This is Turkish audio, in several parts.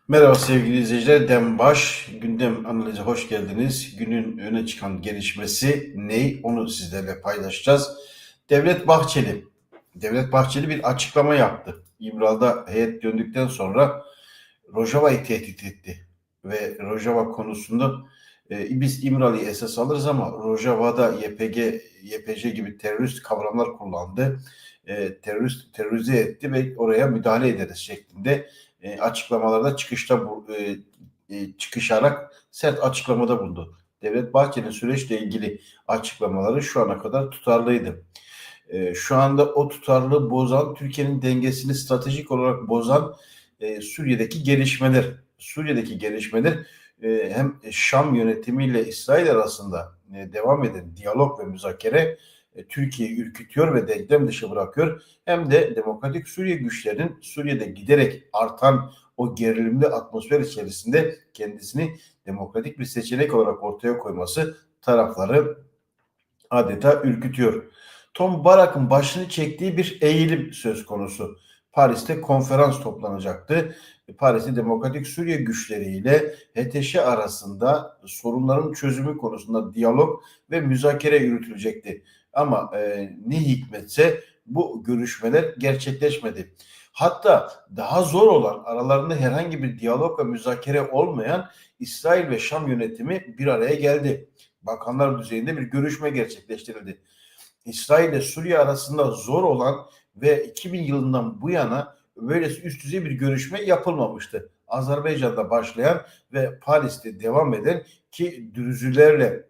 Merhaba sevgili izleyiciler. Dembaş gündem analize hoş geldiniz. Günün öne çıkan gelişmesi ne? Onu sizlerle paylaşacağız. Devlet Bahçeli. Devlet Bahçeli bir açıklama yaptı. İmralı'da heyet döndükten sonra Rojava'yı tehdit etti. Ve Rojava konusunda biz İmralı'yı esas alırız ama Rojava'da YPG gibi terörist kavramlar kullandı. Terörize etti ve oraya müdahale ederiz şeklinde açıklamalarda çıkışarak sert açıklamada bulundu. Devlet Bahçeli'nin süreçle ilgili açıklamaları şu ana kadar tutarlıydı. Şu anda o tutarlılığı bozan, Türkiye'nin dengesini stratejik olarak bozan Suriye'deki gelişmeler. Suriye'deki gelişmeler hem Şam yönetimiyle İsrail arasında devam eden diyalog ve müzakere Türkiye'yi ürkütüyor ve denklem dışı bırakıyor. Hem de Demokratik Suriye güçlerinin Suriye'de giderek artan o gerilimli atmosfer içerisinde kendisini demokratik bir seçenek olarak ortaya koyması tarafları adeta ürkütüyor. Tom Barak'ın başını çektiği bir eğilim söz konusu. Paris'te konferans toplanacaktı. Paris'te Demokratik Suriye güçleriyle HTŞ arasında sorunların çözümü konusunda diyalog ve müzakere yürütülecekti. Ama ne hikmetse bu görüşmeler gerçekleşmedi. Hatta daha zor olan, aralarında herhangi bir diyalog ve müzakere olmayan İsrail ve Şam yönetimi bir araya geldi. Bakanlar düzeyinde bir görüşme gerçekleştirildi. İsrail ile Suriye arasında zor olan ve 2000 yılından bu yana böylesi üst düzey bir görüşme yapılmamıştı. Azerbaycan'da başlayan ve Paris'te devam eden ki Dürüzülerle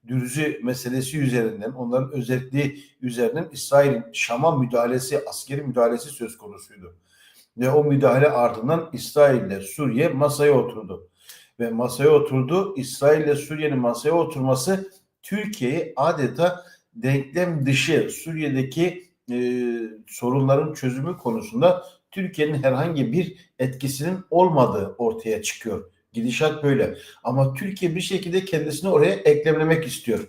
Dürüzü meselesi üzerinden, onların özelliği üzerinden İsrail'in Şam'a müdahalesi, askeri müdahalesi söz konusuydu. Ve o müdahale ardından İsrail ile Suriye masaya oturdu. Ve masaya oturdu. İsrail ile Suriye'nin masaya oturması Türkiye'yi adeta denklem dışı Suriye'deki sorunların çözümü konusunda Türkiye'nin herhangi bir etkisinin olmadığı ortaya çıkıyor. Gidişat böyle. Ama Türkiye bir şekilde kendisini oraya eklemlemek istiyor.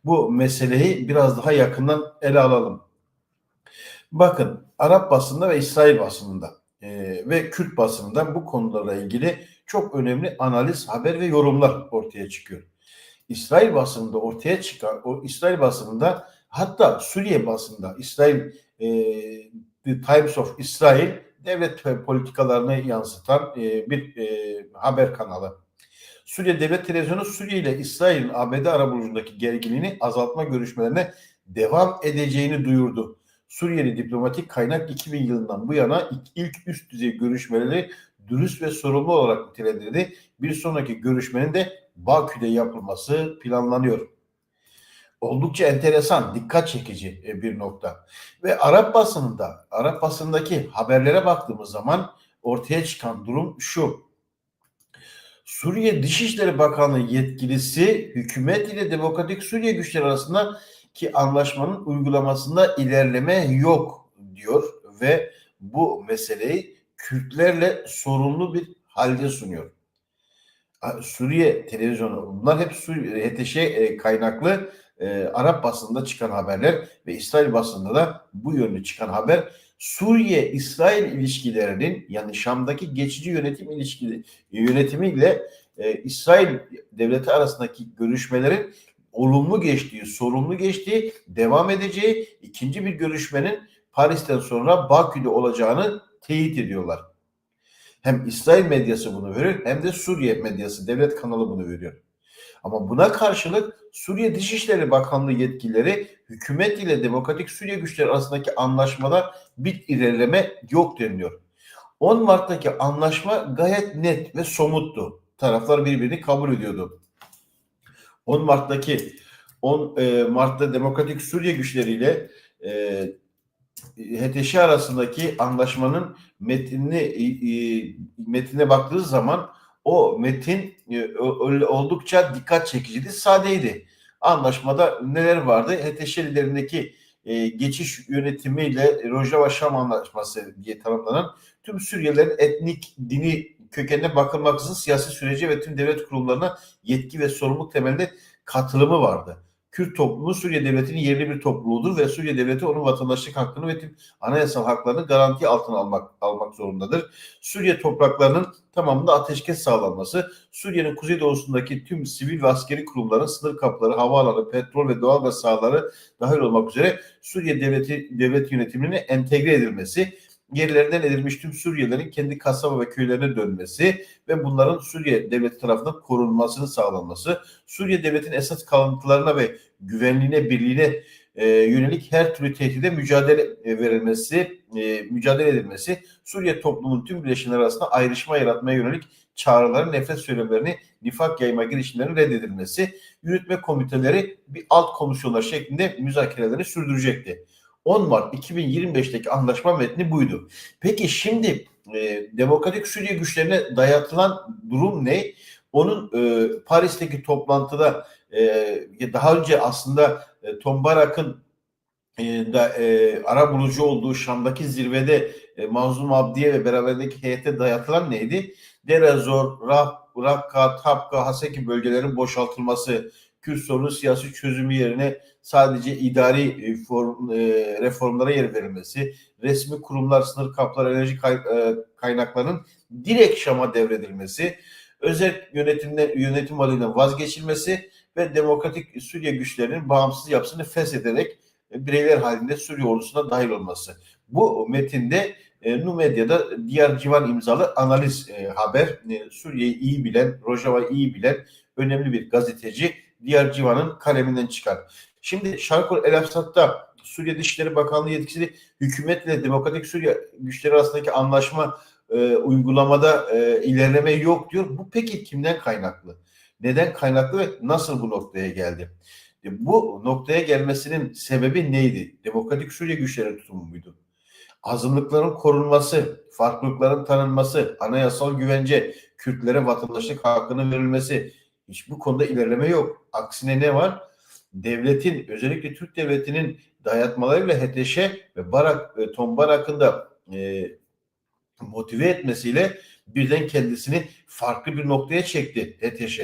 Bu meseleyi biraz daha yakından ele alalım. Bakın Arap basında ve İsrail basınında ve Kürt basınında bu konularla ilgili çok önemli analiz, haber ve yorumlar ortaya çıkıyor. İsrail basınında ortaya çıkan, o İsrail basınında hatta Suriye basında The Times of Israel devlet politikalarını yansıtan bir haber kanalı. Suriye Devlet Televizyonu Suriye ile İsrail'in ABD arabulucundaki gerginliğini azaltma görüşmelerine devam edeceğini duyurdu. Suriyeli diplomatik kaynak 2000 yılından bu yana ilk üst düzey görüşmeleri dürüst ve sorumlu olarak nitelendirdi. Bir sonraki görüşmenin de Bakü'de yapılması planlanıyor. Oldukça enteresan, dikkat çekici bir nokta. Ve Arap basındaki haberlere baktığımız zaman ortaya çıkan durum şu. Suriye Dışişleri Bakanlığı yetkilisi hükümet ile Demokratik Suriye güçleri arasındaki anlaşmanın uygulamasında ilerleme yok diyor ve bu meseleyi Kürtlerle sorunlu bir halde sunuyor. Suriye televizyonu bunlar hep HTŞ kaynaklı Arap basında çıkan haberler ve İsrail basında da bu yönlü çıkan haber Suriye-İsrail ilişkilerinin yani Şam'daki geçici yönetimiyle İsrail devleti arasındaki görüşmelerin olumlu geçtiği, sorumlu geçtiği, devam edeceği ikinci bir görüşmenin Paris'ten sonra Bakü'de olacağını teyit ediyorlar. Hem İsrail medyası bunu veriyor hem de Suriye medyası, devlet kanalı bunu veriyor. Ama buna karşılık Suriye Dışişleri Bakanlığı yetkilileri hükümet ile Demokratik Suriye güçleri arasındaki anlaşmada bir ilerleme yok deniliyor. 10 Mart'taki anlaşma gayet net ve somuttu. Taraflar birbirini kabul ediyordu. 10 Mart'taki 10 Mart'ta Demokratik Suriye güçleriyle HTŞ arasındaki anlaşmanın metnine baktığı zaman o metin oldukça dikkat çekiciydi, sadeydi. Anlaşmada neler vardı? HTŞ liderindeki geçiş yönetimiyle Rojava Şam Anlaşması diye tanımlanan tüm Suriyelilerin etnik, dini kökenine bakılmaksızın siyasi sürece ve tüm devlet kurumlarına yetki ve sorumluluk temelinde katılımı vardı. Kürt toplumu Suriye devletinin yerli bir topluluğudur ve Suriye devleti onun vatandaşlık hakkını ve tüm anayasal haklarını garanti altına almak zorundadır. Suriye topraklarının tamamında ateşkes sağlanması, Suriye'nin kuzeydoğusundaki tüm sivil ve askeri kurumların sınır kapıları, havaalanı, petrol ve doğalgaz sahaları dahil olmak üzere Suriye devlet yönetimine entegre edilmesi, gerilerinden edilmiş tüm Suriyelilerin kendi kasaba ve köylerine dönmesi ve bunların Suriye devleti tarafından korunmasını sağlanması, Suriye devletinin esas kalıntılarına ve güvenliğine, birliğine yönelik her türlü tehdide mücadele edilmesi, Suriye toplumunun tüm bileşenler arasında ayrışma yaratmaya yönelik çağrıların, nefret söylemlerini, nifak yayma girişimlerinin reddedilmesi, yürütme komiteleri bir alt komisyonlar şeklinde müzakerelerini sürdürecekti. 10 Mart 2025'teki anlaşma metni buydu. Peki şimdi Demokratik Suriye güçlerine dayatılan durum ne? Onun Paris'teki toplantıda daha önce aslında Tom Barak'ın arabulucu olduğu Şam'daki zirvede Mazlum Abdiye ve beraberindeki heyete dayatılan neydi? Deir ez-Zor, Rakka, Tabka, Haseki bölgelerin boşaltılması, Kürt sorunu siyasi çözümü yerine sadece idari reformlara yer verilmesi, resmi kurumlar, sınır kapıları, enerji kaynaklarının direkt Şam'a devredilmesi, özel yönetim modelinden vazgeçilmesi ve Demokratik Suriye güçlerinin bağımsız yapısını feshederek bireyler halinde Suriye ordusuna dahil olması. Bu metinde Numedya'da Diyar Civan imzalı analiz haber. Suriye'yi iyi bilen, Rojava'yı iyi bilen önemli bir gazeteci Diyar Civan'ın kaleminden çıkar. Şimdi Şarkol El Efsat'ta Suriye Dışişleri Bakanlığı yetkisi hükümetle Demokratik Suriye güçleri arasındaki anlaşma uygulamada ilerleme yok diyor. Bu peki kimden kaynaklı? Neden kaynaklı ve nasıl bu noktaya geldi? Bu noktaya gelmesinin sebebi neydi? Demokratik Suriye güçleri tutumu muydu? Azınlıkların korunması, farklılıkların tanınması, anayasal güvence, Kürtlere vatandaşlık hakkının verilmesi, hiçbir konuda ilerleme yok. Aksine ne var? Devletin, özellikle Türk devletinin dayatmalarıyla HTŞ ve Tom Barak'ın da motive etmesiyle birden kendisini farklı bir noktaya çekti HTŞ.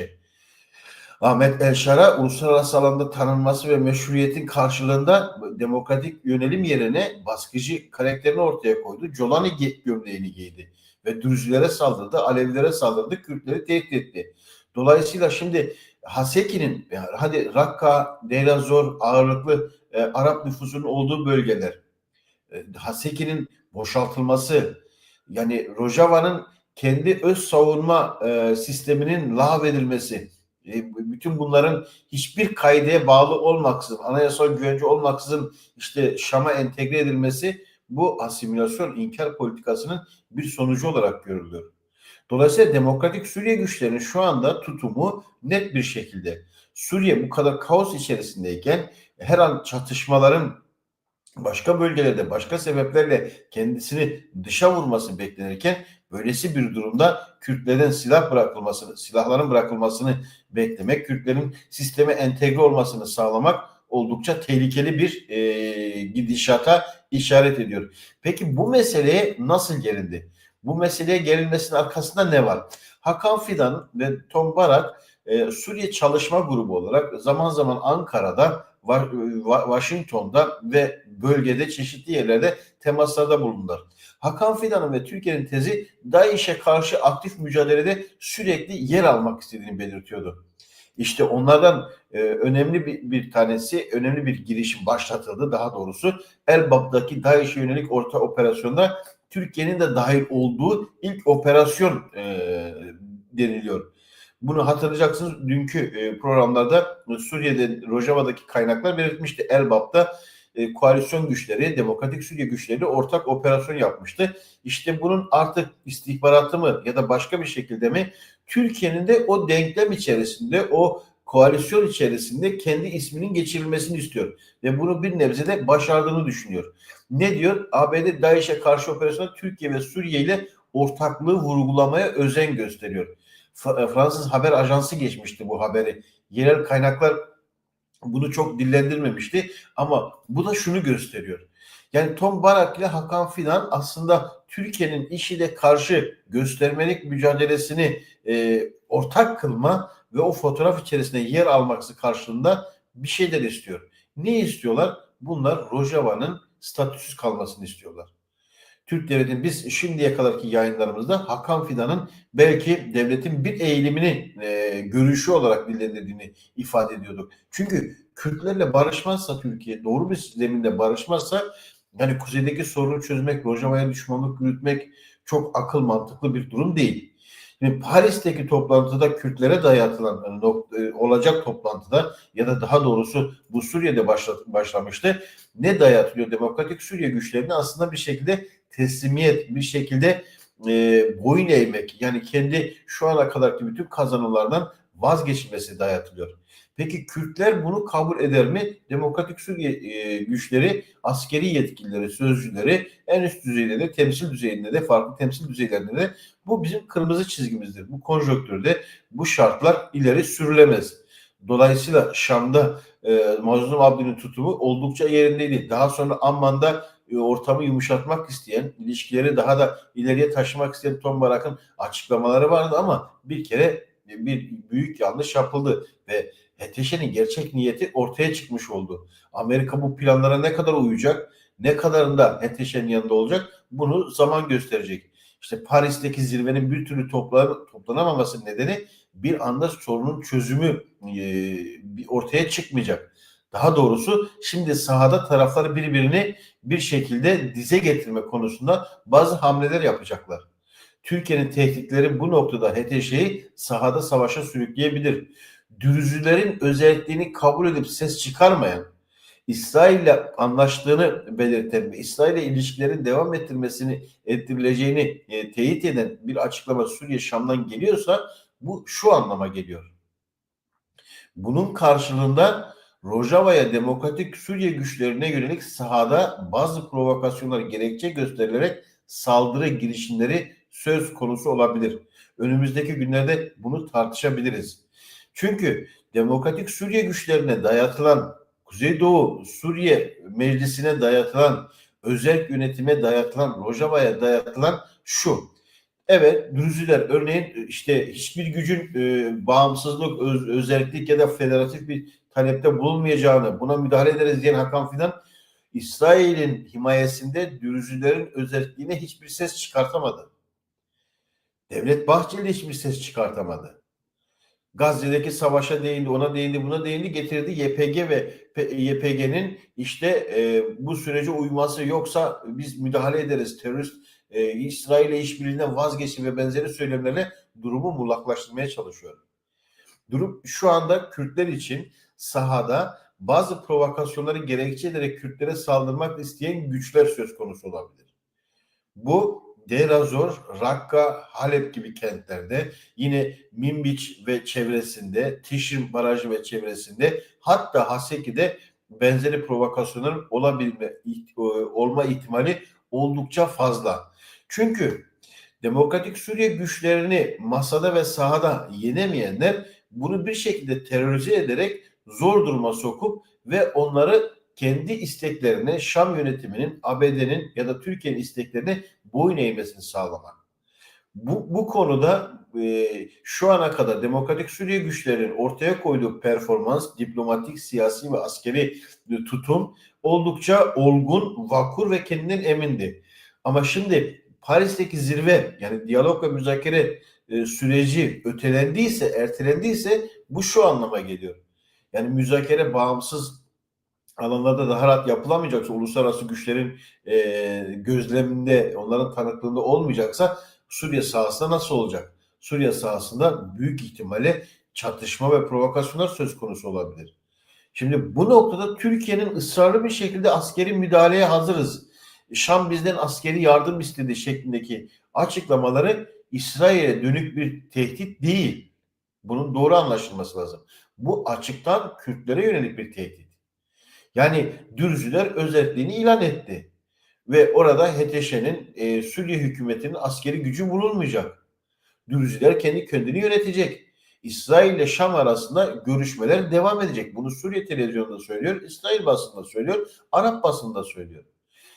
Ahmet Elşar'a uluslararası alanda tanınması ve meşruiyetin karşılığında demokratik yönelim yerine baskıcı karakterini ortaya koydu. Colani gömleğini giydi ve Dürzülere saldırdı, Alevilere saldırdı, Kürtleri tehdit etti. Dolayısıyla şimdi Haseki'nin, hadi Rakka, Deir ez-Zor ağırlıklı Arap nüfusunun olduğu bölgeler, Haseki'nin boşaltılması, yani Rojava'nın kendi öz savunma sisteminin lağvedilmesi, bütün bunların hiçbir kaideye bağlı olmaksızın, anayasal güvence olmaksızın işte Şam'a entegre edilmesi bu asimilasyon, inkar politikasının bir sonucu olarak görülüyor. Dolayısıyla Demokratik Suriye güçlerinin şu anda tutumu net bir şekilde Suriye bu kadar kaos içerisindeyken her an çatışmaların başka bölgelerde başka sebeplerle kendisini dışa vurması beklenirken böylesi bir durumda Kürtlerden silahların bırakılmasını beklemek, Kürtlerin sisteme entegre olmasını sağlamak oldukça tehlikeli bir gidişata işaret ediyor. Peki bu meseleye nasıl gelindi? Bu meseleye gelinmesinin arkasında ne var? Hakan Fidan ve Tom Barak Suriye Çalışma Grubu olarak zaman zaman Ankara'da, Washington'da ve bölgede çeşitli yerlerde temaslarda bulundular. Hakan Fidan'ın ve Türkiye'nin tezi DAEŞ'e karşı aktif mücadelede sürekli yer almak istediğini belirtiyordu. İşte onlardan önemli bir tanesi, önemli bir girişim başlatıldı daha doğrusu. Elbap'taki DAEŞ'e yönelik orta operasyonda Türkiye'nin de dahil olduğu ilk operasyon deniliyor. Bunu hatırlayacaksınız, dünkü programlarda Suriye'de Rojava'daki kaynaklar belirtmişti. Elbap'ta koalisyon güçleri, Demokratik Suriye güçleri ortak operasyon yapmıştı. İşte bunun artık istihbaratı mı ya da başka bir şekilde mi Türkiye'nin de o denklem içerisinde, o koalisyon içerisinde kendi isminin geçirilmesini istiyor. Ve bunu bir nebze de başardığını düşünüyor. Ne diyor? ABD DAEŞ'e karşı operasyonda Türkiye ve Suriye ile ortaklığı vurgulamaya özen gösteriyor. Fransız haber ajansı geçmişti bu haberi. Yerel kaynaklar bunu çok dillendirmemişti ama bu da şunu gösteriyor. Yani Tom Barak ile Hakan Fidan aslında Türkiye'nin IŞİD'e karşı göstermelik mücadelesini ortak kılma ve o fotoğraf içerisinde yer alması karşılığında bir şeyler istiyor. Ne istiyorlar? Bunlar Rojava'nın statüsüz kalmasını istiyorlar. Türk Devleti'nin biz şimdiye kadarki yayınlarımızda Hakan Fidan'ın belki devletin bir eğilimini görüşü olarak dillendirdiğini ifade ediyorduk. Çünkü Kürtlerle barışmazsa Türkiye, doğru bir zeminde barışmazsa yani kuzeydeki sorunu çözmek, Rojava'ya düşmanlık yürütmek çok akıl mantıklı bir durum değil. Şimdi Paris'teki toplantıda Kürtlere dayatılan olacak toplantıda ya da daha doğrusu bu Suriye'de başlamıştı. Ne dayatılıyor? Demokratik Suriye güçlerine aslında bir şekilde teslimiyet, bir şekilde boyun eğmek, yani kendi şu ana kadarki bütün kazanımlardan vazgeçilmesi dayatılıyor. Peki Kürtler bunu kabul eder mi? Demokratik Suriye güçleri, askeri yetkilileri, sözcüleri en üst düzeyde de, temsil düzeyinde de, farklı temsil düzeylerinde de bu bizim kırmızı çizgimizdir. Bu konjonktürde bu şartlar ileri sürülemez. Dolayısıyla Şam'da Mazlum Abdi'nin tutumu oldukça yerindeydi. Daha sonra Amman'da ortamı yumuşatmak isteyen, ilişkileri daha da ileriye taşımak isteyen Tom Barak'ın açıklamaları vardı ama bir kere bir büyük yanlış yapıldı ve HTŞ'nin gerçek niyeti ortaya çıkmış oldu. Amerika bu planlara ne kadar uyacak, ne kadarında HTŞ'nin yanında olacak bunu zaman gösterecek. İşte Paris'teki zirvenin bir türlü toplanamaması nedeni bir anda sorunun çözümü ortaya çıkmayacak. Daha doğrusu şimdi sahada taraflar birbirini bir şekilde dize getirme konusunda bazı hamleler yapacaklar. Türkiye'nin tehditleri bu noktada HTŞ'yi sahada savaşa sürükleyebilir. Dürüzülerin özelliğini kabul edip ses çıkarmayan, İsrail'le anlaştığını belirten ve İsrail'le ilişkilerin devam ettirileceğini teyit eden bir açıklama Suriye Şam'dan geliyorsa bu şu anlama geliyor. Bunun karşılığında Rojava'ya Demokratik Suriye güçlerine yönelik sahada bazı provokasyonlar gerekçe gösterilerek saldırı girişimleri söz konusu olabilir. Önümüzdeki günlerde bunu tartışabiliriz. Çünkü Demokratik Suriye güçlerine dayatılan, Kuzeydoğu Suriye Meclisi'ne dayatılan, özel yönetime dayatılan, Rojava'ya dayatılan şu: evet, Druziller örneğin işte hiçbir gücün bağımsızlık, özellik ya da federatif bir talepte bulunmayacağını, buna müdahale ederiz diyen Hakan Fidan, İsrail'in himayesinde Druzillerin özelliğine hiçbir ses çıkartamadı. Devlet Bahçeli hiçbir ses çıkartamadı. Gazze'deki savaşa değindi, ona değindi, buna değindi, getirdi YPG ve YPG'nin işte bu sürece uyması, yoksa biz müdahale ederiz, terörist İsrail'le işbirliğinden vazgeçin ve benzeri söylemlerle durumu muğlaklaştırmaya çalışıyor. Durum şu anda Kürtler için sahada bazı provokasyonları gerekçe ederek Kürtlere saldırmak isteyen güçler söz konusu olabilir. Bu Deir ez-Zor, Rakka, Halep gibi kentlerde, yine Minbiç ve çevresinde, Tişrin Barajı ve çevresinde, hatta Haseki'de benzeri provokasyonların olma ihtimali oldukça fazla. Çünkü Demokratik Suriye güçlerini masada ve sahada yenemeyenler bunu bir şekilde terörize ederek zor duruma sokup ve onları kendi isteklerine, Şam yönetiminin, ABD'nin ya da Türkiye'nin isteklerine boyun eğmesini sağlamak. Bu konuda şu ana kadar Demokratik Suriye güçlerinin ortaya koyduğu performans, diplomatik, siyasi ve askeri tutum oldukça olgun, vakur ve kendinden emindi. Ama şimdi Paris'teki zirve, yani diyalog ve müzakere süreci ötelendiyse, ertelendiyse bu şu anlama geliyor. Yani müzakere bağımsız alanlarda daha rahat yapılamayacaksa, uluslararası güçlerin gözleminde, onların tanıklığında olmayacaksa Suriye sahasında nasıl olacak? Suriye sahasında büyük ihtimalle çatışma ve provokasyonlar söz konusu olabilir. Şimdi bu noktada Türkiye'nin ısrarlı bir şekilde askeri müdahaleye hazırız, Şam bizden askeri yardım istedi şeklindeki açıklamaları İsrail'e dönük bir tehdit değil. Bunun doğru anlaşılması lazım. Bu açıktan Kürtlere yönelik bir tehdit. Yani Dürziler özelliğini ilan etti. Ve orada HTŞ'nin Suriye hükümetinin askeri gücü bulunmayacak. Dürziler kendi kendini yönetecek. İsrail ile Şam arasında görüşmeler devam edecek. Bunu Suriye televizyonunda söylüyor, İsrail basında söylüyor, Arap basında söylüyor.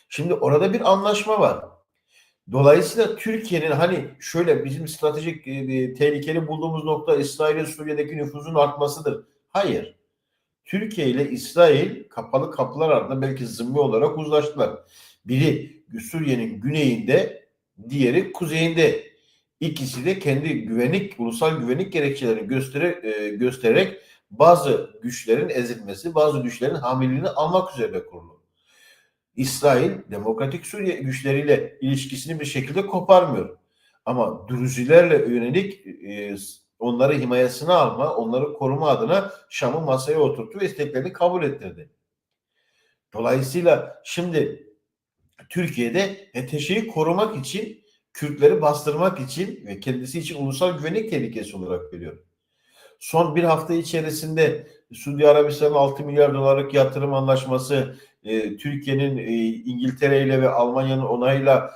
Şimdi orada bir anlaşma var. Dolayısıyla Türkiye'nin hani şöyle bizim stratejik tehlikeli bulduğumuz nokta İsrail'in Suriye'deki nüfuzun artmasıdır. Hayır. Türkiye ile İsrail kapalı kapılar ardında belki zımni olarak uzlaştılar. Biri Suriye'nin güneyinde, diğeri kuzeyinde. İkisi de kendi ulusal güvenlik gerekçelerini göstererek bazı güçlerin ezilmesi, bazı güçlerin hamileliğini almak üzere kurulu. İsrail Demokratik Suriye güçleriyle ilişkisini bir şekilde koparmıyor. Ama Druzilerle yönelik onları himayesine alma, onları koruma adına Şam'ı masaya oturttu ve isteklerini kabul ettirdi. Dolayısıyla şimdi Türkiye'de HTŞ'yi korumak için, Kürtleri bastırmak için ve kendisi için ulusal güvenlik tehlikesi olarak görüyor. Son bir hafta içerisinde Suudi Arabistan'ın 6 milyar dolarlık yatırım anlaşması, Türkiye'nin İngiltere ile ve Almanya'nın onayıyla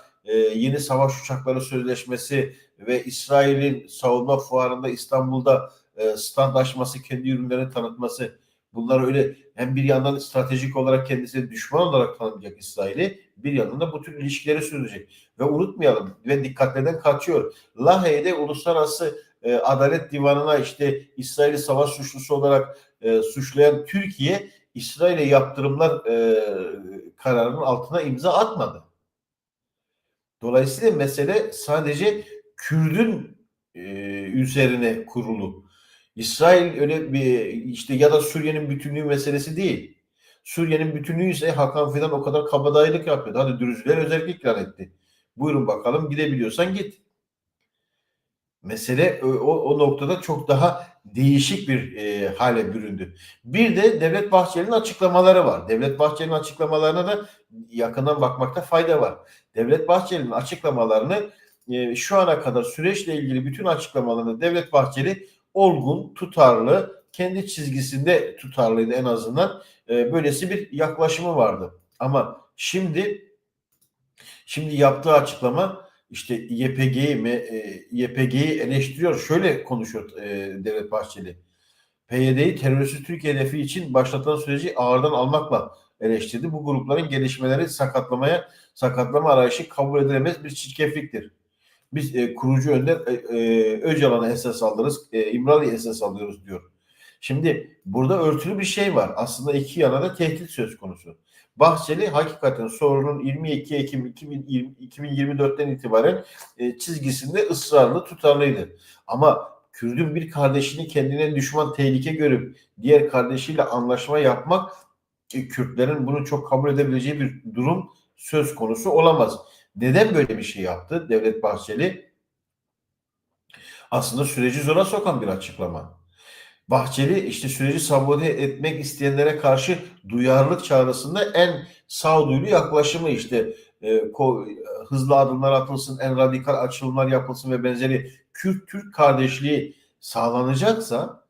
yeni savaş uçakları sözleşmesi ve İsrail'in savunma fuarında İstanbul'da stand açması, kendi ürünlerini tanıtması, bunlar öyle hem bir yandan stratejik olarak kendisini düşman olarak tanımlayacak İsrail'i, bir yandan da bu tür ilişkileri sürdürecek. Ve unutmayalım ve dikkatlerden kaçıyor. Lahey'de uluslararası Adalet Divanı'na işte İsrail'i savaş suçlusu olarak suçlayan Türkiye, İsrail'e yaptırımlar kararının altına imza atmadı. Dolayısıyla mesele sadece Kürdün üzerine kurulu. İsrail öyle bir işte ya da Suriye'nin bütünlüğü meselesi değil. Suriye'nin bütünlüğü ise Hakan Fidan o kadar kabadayılık yapıyordu. Hadi Dürüzler özellik ikram etti. Buyurun bakalım gidebiliyorsan git. Mesele o noktada çok daha değişik bir hale büründü. Bir de Devlet Bahçeli'nin açıklamaları var. Devlet Bahçeli'nin açıklamalarına da yakından bakmakta fayda var. Devlet Bahçeli'nin açıklamalarını şu ana kadar süreçle ilgili bütün açıklamalarını Devlet Bahçeli olgun, tutarlı, kendi çizgisinde tutarlıydı en azından. Böylesi bir yaklaşımı vardı. Ama şimdi yaptığı açıklama işte YPG'yi eleştiriyor. Şöyle konuşuyor Devlet Bahçeli. PYD'yi teröristik Türkiye hedefi için başlatılan süreci ağırdan almakla eleştirdi. Bu grupların gelişmeleri sakatlama arayışı kabul edilemez bir çirkefliktir. Biz kurucu önder Öcalan'a esas alırız, İmralı'ya esas alıyoruz diyor. Şimdi burada örtülü bir şey var. Aslında iki yana da tehdit söz konusu. Bahçeli hakikaten sorunun 22 Ekim 2024'ten itibaren çizgisinde ısrarlı, tutarlıydı. Ama Kürdün bir kardeşini kendine düşman tehlike görüp diğer kardeşiyle anlaşma yapmak Kürtlerin bunu çok kabul edebileceği bir durum söz konusu olamaz. Neden böyle bir şey yaptı Devlet Bahçeli? Aslında süreci zora sokan bir açıklama. Bahçeli işte süreci sabote etmek isteyenlere karşı duyarlılık çağrısında en sağduyulu yaklaşımı işte hızlı adımlar atılsın, en radikal açılımlar yapılsın ve benzeri Kürt-Türk kardeşliği sağlanacaksa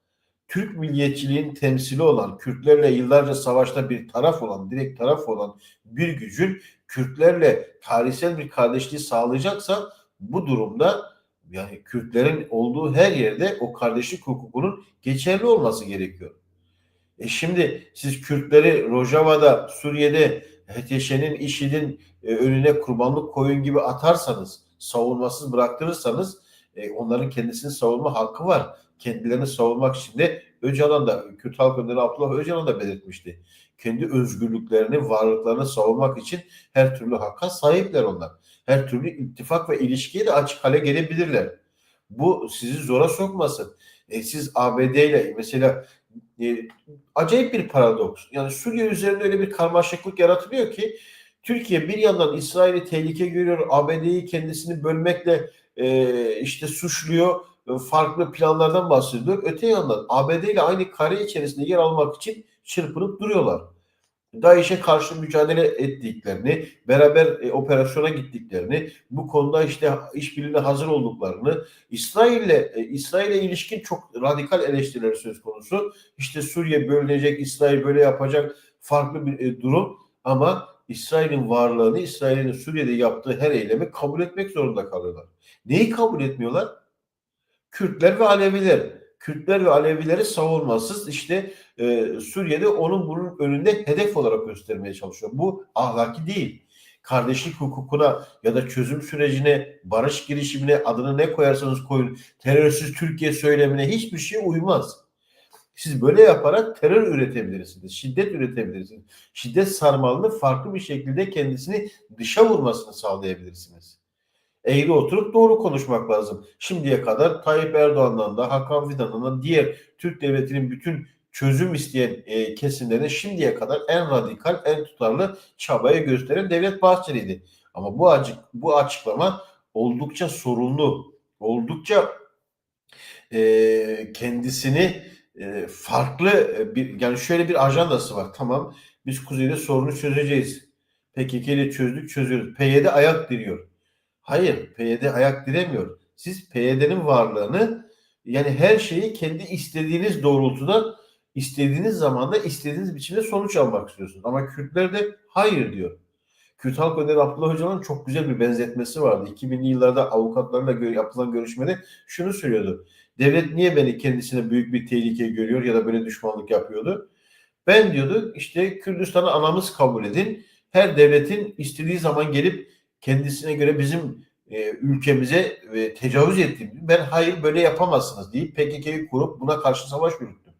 Türk milliyetçiliğin temsili olan, Kürtlerle yıllarca savaşta bir taraf olan, direkt taraf olan bir gücün Kürtlerle tarihsel bir kardeşliği sağlayacaksa bu durumda yani Kürtlerin olduğu her yerde o kardeşlik hukukunun geçerli olması gerekiyor. Şimdi siz Kürtleri Rojava'da, Suriye'de HTŞ'nin, IŞİD'in önüne kurbanlık koyun gibi atarsanız, savunmasız bıraktırırsanız onların kendisini savunma hakkı var. Kendilerini savunmak için de Öcalan da, Kürt Halk Önderi Abdullah Öcalan da belirtmişti. Kendi özgürlüklerini, varlıklarını savunmak için her türlü hakka sahipler onlar. Her türlü ittifak ve ilişkiye de açık hale gelebilirler. Bu sizi zora sokmasın. Siz ABD ile mesela acayip bir paradoks. Yani Suriye üzerinde öyle bir karmaşıklık yaratılıyor ki Türkiye bir yandan İsrail'i tehlike görüyor, ABD'yi kendisini bölmekle işte suçluyor, farklı planlardan bahsediyor. Öte yandan ABD ile aynı kare içerisinde yer almak için çırpınıp duruyorlar. DAEŞ'e karşı mücadele ettiklerini, beraber operasyona gittiklerini, bu konuda işte işbirliğine hazır olduklarını, İsrail'e ilişkin çok radikal eleştiriler söz konusu. İşte Suriye bölünecek, İsrail böyle yapacak farklı bir durum ama İsrail'in varlığını, İsrail'in Suriye'de yaptığı her eylemi kabul etmek zorunda kalıyorlar. Neyi kabul etmiyorlar? Kürtler ve Aleviler. Kürtler ve Alevileri savunmasız işte Suriye'de onun bunun önünde hedef olarak göstermeye çalışıyor. Bu ahlaki değil. Kardeşlik hukukuna ya da çözüm sürecine, barış girişimine adını ne koyarsanız koyun, terörsüz Türkiye söylemine hiçbir şey uymaz. Siz böyle yaparak terör üretebilirsiniz, şiddet üretebilirsiniz. Şiddet sarmalını farklı bir şekilde kendisini dışa vurmasını sağlayabilirsiniz. Eğri oturup doğru konuşmak lazım. Şimdiye kadar Tayyip Erdoğan'dan da Hakan Fidan'dan da diğer Türk devletinin bütün çözüm isteyen kesimlerine şimdiye kadar en radikal, en tutarlı çabayı gösteren Devlet Bahçeli'ydi. Ama bu açıklama oldukça sorunlu, oldukça kendisini farklı bir, yani şöyle bir ajandası var. Tamam, biz Kuzey'de sorunu çözeceğiz. PKK ile çözdük, çözüyoruz. PYD ayak diriyor. Hayır, PYD ayak diremiyor. Siz PYD'nin varlığını, yani her şeyi kendi istediğiniz doğrultuda, istediğiniz zamanda, istediğiniz biçimde sonuç almak istiyorsunuz. Ama Kürtler de hayır diyor. Kürt Halk Önderi Abdullah Öcalan'ın çok güzel bir benzetmesi vardı. 2000'li yıllarda avukatlarla yapılan görüşmede şunu söylüyordu. Devlet niye beni kendisine büyük bir tehlike görüyor ya da böyle düşmanlık yapıyordu? Ben diyordu işte Kürdistan'ı anamız kabul edin. Her devletin istediği zaman gelip kendisine göre bizim ülkemize tecavüz ettiğini. Ben hayır böyle yapamazsınız deyip PKK'yı kurup buna karşı savaş yürüttüm.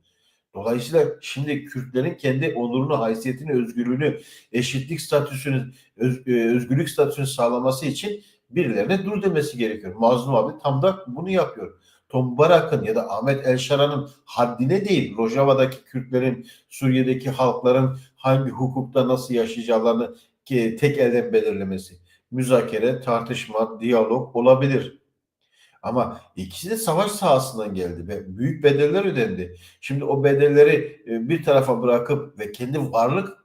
Dolayısıyla şimdi Kürtlerin kendi onurunu, haysiyetini, özgürlüğünü, eşitlik statüsünü, özgürlük statüsünü sağlaması için birilerine dur demesi gerekiyor. Mazlum abi tam da bunu yapıyor. Tom Barak'ın ya da Ahmet Elşaran'ın haddine değil, Rojava'daki Kürtlerin, Suriye'deki halkların hangi hukukta nasıl yaşayacaklarını tek elden belirlemesi. Müzakere, tartışma, diyalog olabilir. Ama ikisi de savaş sahasından geldi ve büyük bedeller ödendi. Şimdi o bedelleri bir tarafa bırakıp ve kendi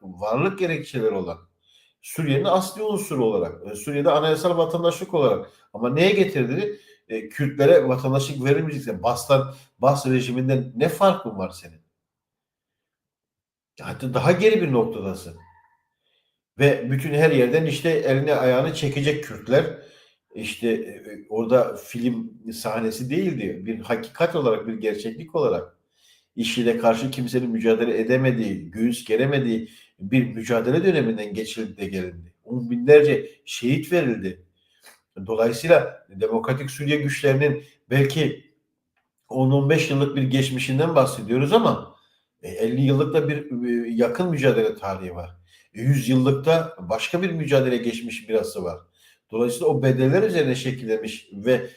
varlık gerekçeleri olan Suriye'nin asli unsuru olarak, Suriye'de anayasal vatandaşlık olarak, ama neye getirdi? Kürtlere vatandaşlık verilmeyecekse Bas rejiminden ne farkın var senin? Hatta daha geri bir noktadasın. Ve bütün her yerden işte elini ayağını çekecek Kürtler. İşte orada film sahnesi değildi. Bir hakikat olarak, bir gerçeklik olarak IŞİD'e karşı kimsenin mücadele edemediği, göğüs geremediği bir mücadele döneminden geçildi de gelindi. On binlerce şehit verildi. Dolayısıyla Demokratik Suriye güçlerinin belki 10-15 yıllık bir geçmişinden bahsediyoruz ama 50 yıllık da bir yakın mücadele tarihi var. 100 yıllıkta başka bir mücadele geçmiş birası var. Dolayısıyla o bedeller üzerine şekillemiş ve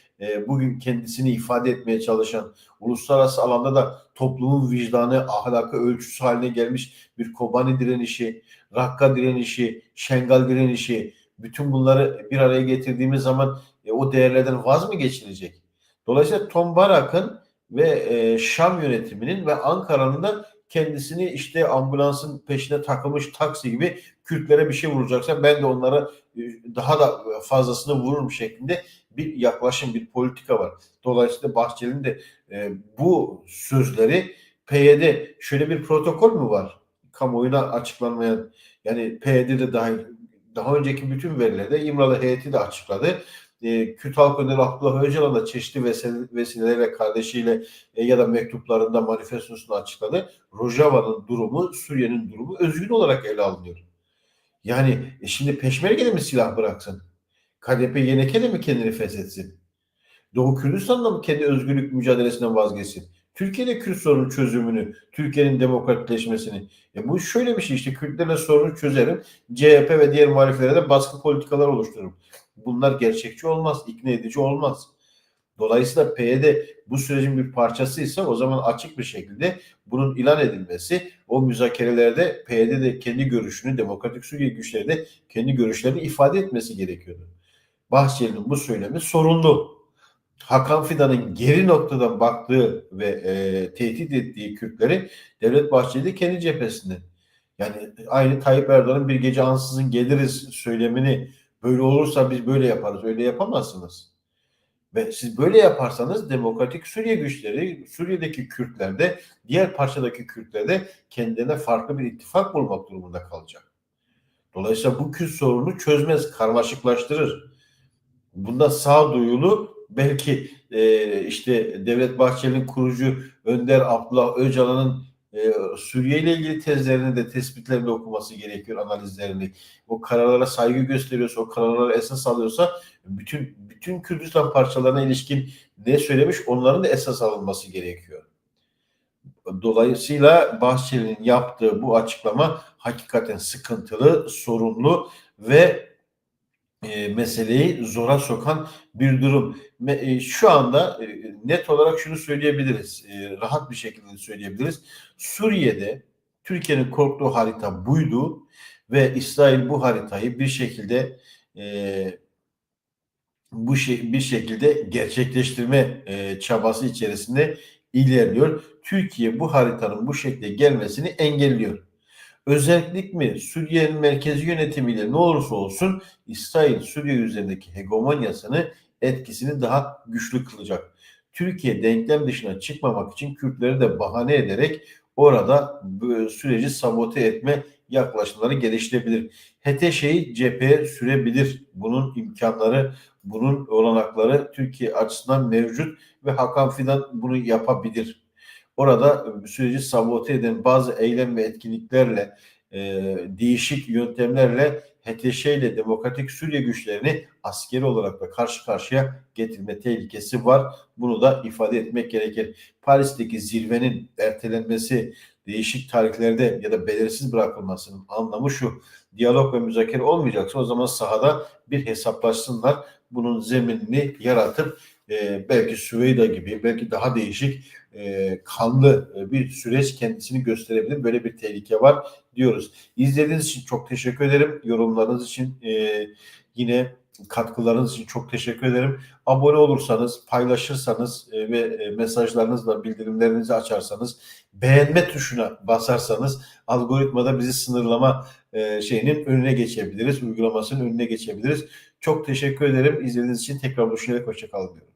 bugün kendisini ifade etmeye çalışan, uluslararası alanda da toplumun vicdanı, ahlakı ölçüsü haline gelmiş bir Kobani direnişi, Rakka direnişi, Şengal direnişi, bütün bunları bir araya getirdiğimiz zaman o değerlerden vaz mı geçilecek? Dolayısıyla Tom Barak'ın ve Şam yönetiminin ve Ankara'nın da kendisini işte ambulansın peşine takılmış taksi gibi Kürtlere bir şey vuracaksa ben de onlara daha da fazlasını vururum şeklinde bir yaklaşım, bir politika var. Dolayısıyla Bahçeli'nin de bu sözleri PYD şöyle bir protokol mü var? Kamuoyuna açıklanmayan, yani PYD'de dahil, daha önceki bütün verilerde İmralı heyeti de açıkladı. Kürt Halk Önderi Abdullah Öcalan da çeşitli vesilelerle kardeşiyle ya da mektuplarında manifestosunu açıkladı. Rojava'nın durumu, Suriye'nin durumu özgün olarak ele alınıyor. Yani şimdi Peşmerge'de mi silah bıraksın? KDP Yeneke de mi kendini feshetsin? Doğu Kürdistan'da mı kendi özgürlük mücadelesinden vazgeçsin? Türkiye'de Kürt sorunu çözümünü, Türkiye'nin demokratikleşmesini. Bu şöyle bir şey, işte Kürtlerle sorunu çözerim. CHP ve diğer muhaliflere de baskı politikalar oluştururum. Bunlar gerçekçi olmaz, ikna edici olmaz. Dolayısıyla PYD bu sürecin bir parçasıysa o zaman açık bir şekilde bunun ilan edilmesi, o müzakerelerde PYD de kendi görüşünü, Demokratik Suriye güçleri de kendi görüşlerini ifade etmesi gerekiyordu. Bahçeli'nin bu söylemi sorunlu. Hakan Fidan'ın geri noktadan baktığı ve tehdit ettiği Kürtleri Devlet Bahçeli kendi cephesinde. Yani aynı Tayyip Erdoğan'ın bir gece ansızın geliriz söylemini, böyle olursa biz böyle yaparız. Öyle yapamazsınız. Ve siz böyle yaparsanız Demokratik Suriye güçleri, Suriye'deki Kürtler de, diğer parçadaki Kürtler de kendilerine farklı bir ittifak bulmak durumunda kalacak. Dolayısıyla bu Kürt sorunu çözmez, karmaşıklaştırır. Bunda sağduyulu belki işte Devlet Bahçeli'nin kurucu Önder Abdullah Öcalan'ın Suriye ile ilgili tezlerini de, tespitlerini de okuması gerekiyor, analizlerini. O kararlara saygı gösteriyorsa, o kararlara esas alıyorsa bütün Kürdistan parçalarına ilişkin ne söylemiş onların da esas alınması gerekiyor. Dolayısıyla Bahçeli'nin yaptığı bu açıklama hakikaten sıkıntılı, sorunlu ve meseleyi zora sokan bir durum. Şu anda net olarak şunu söyleyebiliriz, rahat bir şekilde söyleyebiliriz. Suriye'de Türkiye'nin korktuğu harita buydu ve İsrail bu haritayı bir şekilde e, bir şekilde gerçekleştirme çabası içerisinde ilerliyor. Türkiye bu haritanın bu şekilde gelmesini engelliyor. Özellik mi Suriye'nin merkezi yönetimiyle ne olursa olsun İsrail Suriye üzerindeki hegemonyasını etkisini daha güçlü kılacak. Türkiye denklem dışına çıkmamak için Kürtleri de bahane ederek orada bu süreci sabote etme yaklaşımları geliştirebilir. HTŞ'yi cepheye sürebilir. Bunun imkanları, bunun olanakları Türkiye açısından mevcut ve Hakan Fidan bunu yapabilir. Orada süreci sabote eden bazı eylem ve etkinliklerle, değişik yöntemlerle HTŞ ile Demokratik Suriye güçlerini askeri olarak da karşı karşıya getirme tehlikesi var. Bunu da ifade etmek gerekir. Paris'teki zirvenin ertelenmesi, değişik tarihlerde ya da belirsiz bırakılmasının anlamı şu: diyalog ve müzakere olmayacaksa o zaman sahada bir hesaplaşsınlar. Bunun zeminini yaratıp belki Süveyda gibi, belki daha değişik kanlı bir süreç kendisini gösterebilir. Böyle bir tehlike var diyoruz. İzlediğiniz için çok teşekkür ederim. Yorumlarınız için, yine katkılarınız için çok teşekkür ederim. Abone olursanız, paylaşırsanız ve mesajlarınızla bildirimlerinizi açarsanız, beğenme tuşuna basarsanız algoritmada bizi sınırlama şeyinin önüne geçebiliriz, uygulamasının önüne geçebiliriz. Çok teşekkür ederim. İzlediğiniz için tekrar buluşarak hoşça kalın diyorum.